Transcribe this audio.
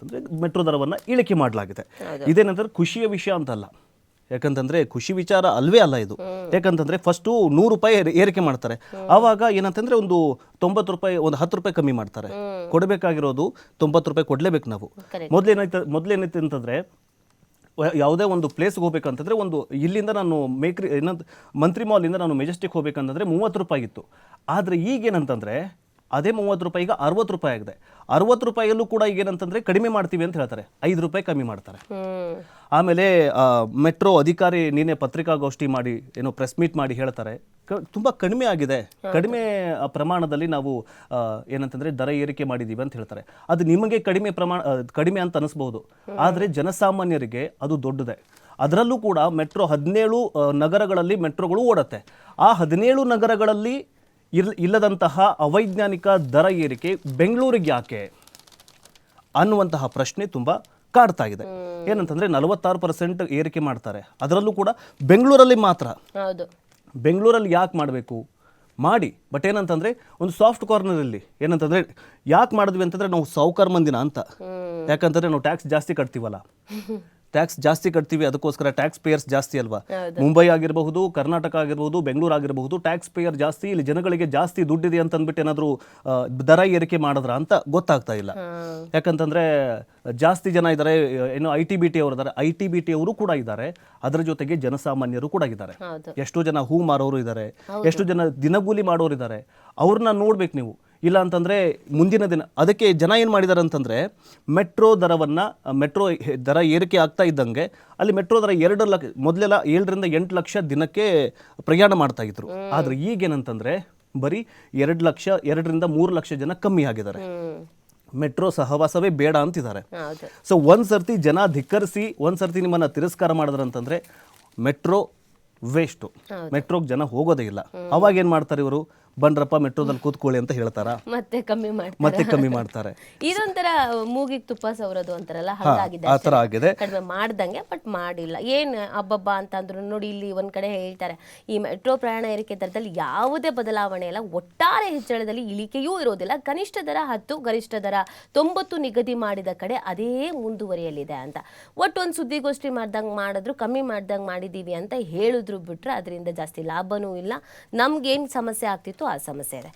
ಅಂದರೆ ಮೆಟ್ರೋ ದರವನ್ನು ಇಳಿಕೆ ಮಾಡಲಾಗಿದೆ. ಇದೇನಂದ್ರೆ ಖುಷಿಯ ವಿಷಯ ಅಂತಲ್ಲ, ಯಾಕಂತಂದರೆ ಖುಷಿ ವಿಚಾರ ಅಲ್ವೇ ಅಲ್ಲ ಇದು. ಯಾಕಂತಂದರೆ ಫಸ್ಟು 100 ರೂಪಾಯಿ ಏರಿಕೆ ಮಾಡ್ತಾರೆ, ಆವಾಗ ಏನಂತಂದರೆ ಒಂದು 90 ರೂಪಾಯಿ, ಒಂದು 10 ರೂಪಾಯಿ ಕಮ್ಮಿ ಮಾಡ್ತಾರೆ. ಕೊಡಬೇಕಾಗಿರೋದು 90 ರೂಪಾಯಿ ಕೊಡಲೇಬೇಕು ನಾವು. ಮೊದಲೇನೈತೆ ಅಂತಂದರೆ ಯಾವುದೇ ಒಂದು ಪ್ಲೇಸ್ಗೆ ಹೋಗ್ಬೇಕಂತಂದರೆ ಒಂದು ಇಲ್ಲಿಂದ ನಾನು ಮಂತ್ರಿ ಮಾಲಿಂದ ನಾನು ಮೆಜೆಸ್ಟಿಕ್ ಹೋಗ್ಬೇಕಂತಂದರೆ 30 ರೂಪಾಯಿ ಇತ್ತು. ಆದರೆ ಈಗೇನಂತಂದರೆ ಅದೇ 30 ರೂಪಾಯಿ ಈಗ 60 ರೂಪಾಯಿ ಆಗಿದೆ. 60 ರೂಪಾಯಿಯಲ್ಲೂ ಕೂಡ ಈಗ ಏನಂತಂದರೆ ಕಡಿಮೆ ಮಾಡ್ತೀವಿ ಅಂತ ಹೇಳ್ತಾರೆ, 5 ರೂಪಾಯಿ ಕಮ್ಮಿ ಮಾಡ್ತಾರೆ. ಆಮೇಲೆ ಮೆಟ್ರೋ ಅಧಿಕಾರಿ ನೀನೇ ಪತ್ರಿಕಾಗೋಷ್ಠಿ ಮಾಡಿ ಏನೋ ಪ್ರೆಸ್ ಮೀಟ್ ಮಾಡಿ ಹೇಳ್ತಾರೆ ತುಂಬ ಕಡಿಮೆ ಆಗಿದೆ, ಕಡಿಮೆ ಪ್ರಮಾಣದಲ್ಲಿ ನಾವು ಏನಂತಂದರೆ ದರ ಏರಿಕೆ ಮಾಡಿದ್ದೀವಿ ಅಂತ ಹೇಳ್ತಾರೆ. ಅದು ನಿಮಗೆ ಕಡಿಮೆ ಅಂತ ಅನಿಸ್ಬೋದು, ಆದರೆ ಜನಸಾಮಾನ್ಯರಿಗೆ ಅದು ದೊಡ್ಡದೆ. ಅದರಲ್ಲೂ ಕೂಡ ಮೆಟ್ರೋ 17 ನಗರಗಳಲ್ಲಿ ಮೆಟ್ರೋಗಳು ಓಡುತ್ತೆ. ಆ 17 ನಗರಗಳಲ್ಲಿ ಇಲ್ಲದಂತಹ ಅವೈಜ್ಞಾನಿಕ ದರ ಏರಿಕೆ ಬೆಂಗಳೂರಿಗೆ ಯಾಕೆ ಅನ್ನುವಂತಹ ಪ್ರಶ್ನೆ ತುಂಬ ಕಾಡ್ತಾ ಇದೆ. ಏನಂತಂದರೆ 46% ಏರಿಕೆ ಮಾಡ್ತಾರೆ, ಅದರಲ್ಲೂ ಕೂಡ ಬೆಂಗಳೂರಲ್ಲಿ ಮಾತ್ರ. ಬೆಂಗಳೂರಲ್ಲಿ ಯಾಕೆ ಮಾಡಬೇಕು ಮಾಡಿ, ಬಟ್ ಏನಂತಂದರೆ ಒಂದು ಸಾಫ್ಟ್ ಕಾರ್ನರಲ್ಲಿ ಏನಂತಂದರೆ ಯಾಕೆ ಮಾಡಿದ್ವಿ ಅಂತಂದರೆ ನಾವು ಸಾಹುಕಾರ ಮಂದಿನ ಅಂತ. ಯಾಕಂತಂದರೆ ನಾವು ಟ್ಯಾಕ್ಸ್ ಜಾಸ್ತಿ ಕಟ್ತೀವಲ್ಲ, ಟ್ಯಾಕ್ಸ್ ಜಾಸ್ತಿ ಕಟ್ತೀವಿ, ಅದಕ್ಕೋಸ್ಕರ ಟ್ಯಾಕ್ಸ್ ಪೇಯರ್ಸ್ ಜಾಸ್ತಿ ಅಲ್ವಾ. ಮುಂಬೈ ಆಗಿರಬಹುದು, ಕರ್ನಾಟಕ ಆಗಿರಬಹುದು, ಬೆಂಗಳೂರು ಆಗಿರಬಹುದು, ಟ್ಯಾಕ್ಸ್ ಪೇಯರ್ ಜಾಸ್ತಿ, ಇಲ್ಲಿ ಜನಗಳಿಗೆ ಜಾಸ್ತಿ ದುಡ್ಡಿದೆ ಅಂತ ಅಂದ್ಬಿಟ್ಟು ಏನಾದರೂ ದರ ಏರಿಕೆ ಮಾಡಿದ್ರ ಅಂತ ಗೊತ್ತಾಗ್ತಾ ಇಲ್ಲ. ಯಾಕಂತಂದರೆ ಜಾಸ್ತಿ ಜನ ಇದ್ದಾರೆ, ಏನು ITBT ಅವರು ಇದ್ದಾರೆ, ITBT ಅವರು ಕೂಡ ಇದ್ದಾರೆ, ಅದರ ಜೊತೆಗೆ ಜನಸಾಮಾನ್ಯರು ಕೂಡ ಇದ್ದಾರೆ. ಎಷ್ಟೋ ಜನ ಹೂ ಮಾರೋರು ಇದ್ದಾರೆ, ಎಷ್ಟು ಜನ ದಿನಗೂಲಿ ಮಾಡೋರು ಇದ್ದಾರೆ, ಅವ್ರನ್ನ ನೋಡ್ಬೇಕು ನೀವು. ಇಲ್ಲ ಅಂತಂದರೆ ಮುಂದಿನ ದಿನ ಅದಕ್ಕೆ ಜನ ಏನು ಮಾಡಿದ್ದಾರೆ ಅಂತಂದರೆ ಮೆಟ್ರೋ ದರ ಏರಿಕೆ ಆಗ್ತಾ ಇದ್ದಂಗೆ ಅಲ್ಲಿ ಮೆಟ್ರೋ ದರ 2 ಲಕ್ಷ, ಮೊದಲೆಲ್ಲ 7 ರಿಂದ 8 ಲಕ್ಷ ದಿನಕ್ಕೆ ಪ್ರಯಾಣ ಮಾಡ್ತಾ ಇದ್ರು. ಆದರೆ ಈಗೇನಂತಂದರೆ ಬರೀ 2 ರಿಂದ 3 ಲಕ್ಷ ಜನ ಕಮ್ಮಿ ಆಗಿದ್ದಾರೆ. ಮೆಟ್ರೋ ಸಹವಾಸವೇ ಬೇಡ ಅಂತಿದ್ದಾರೆ. ಸೊ ಒಂದ್ಸರ್ತಿ ಜನ ಧಿಕ್ಕರಿಸಿ ಒಂದ್ಸರ್ತಿ ನಿಮ್ಮನ್ನು ತಿರಸ್ಕಾರ ಮಾಡಿದ್ರಂತಂದರೆ ಮೆಟ್ರೋ ವೇಸ್ಟು, ಮೆಟ್ರೋಗೆ ಜನ ಹೋಗೋದೇ ಇಲ್ಲ. ಅವಾಗ ಏನು ಮಾಡ್ತಾರೆ ಇವರು, ಬಂದ್ರಪ್ಪ ಮೆಟ್ರೋದಲ್ಲಿ ಕೂತ್ಕೊಳ್ಳಿ ಅಂತ ಹೇಳ್ತಾರ, ಮತ್ತೆ ಕಮ್ಮಿ ಮಾಡ್ತಾರೆ. ಇದೊಂಥರ ಮೂಗಿಗೆ ತುಪ್ಪ ಸವರೋದು ಅಂತಾರಲ್ಲ, ಆ ಥರ ಆಗಿದೆ. ಕಡಿಮೆ ಮಾಡ್ದಂಗೆ ಬಟ್ ಮಾಡಿಲ್ಲ. ಏನು ಹಬ್ಬಬ್ಬ ಅಂತಂದ್ರು ನೋಡಿ, ಇಲ್ಲಿ ಒಂದ್ ಕಡೆ ಹೇಳ್ತಾರೆ ಈ ಮೆಟ್ರೋ ಪ್ರಯಾಣ ಏರಿಕೆ ದರದಲ್ಲಿ ಯಾವುದೇ ಬದಲಾವಣೆ ಇಲ್ಲ, ಒಟ್ಟಾರೆ ಹೆಚ್ಚಳದಲ್ಲಿ ಇಳಿಕೆಯೂ ಇರೋದಿಲ್ಲ, ಕನಿಷ್ಠ ದರ 10, ಗರಿಷ್ಠ ದರ 90 ನಿಗದಿ ಮಾಡಿದ ಕಡೆ ಅದೇ ಮುಂದುವರಿಯಲಿದೆ ಅಂತ. ಒಟ್ಟು ಒಂದು ಸುದ್ದಿಗೋಷ್ಠಿ ಮಾಡಿದ್ರು, ಕಮ್ಮಿ ಮಾಡ್ದಂಗೆ ಮಾಡಿದೀವಿ ಅಂತ ಹೇಳಿದ್ರು ಬಿಟ್ರೆ ಅದರಿಂದ ಜಾಸ್ತಿ ಲಾಭನೂ ಇಲ್ಲ. ನಮ್ಗೇನು ಸಮಸ್ಯೆ ಆಗ್ತಿತ್ತು ಆ ಸಮಸ್ಯೆ ಇದೆ.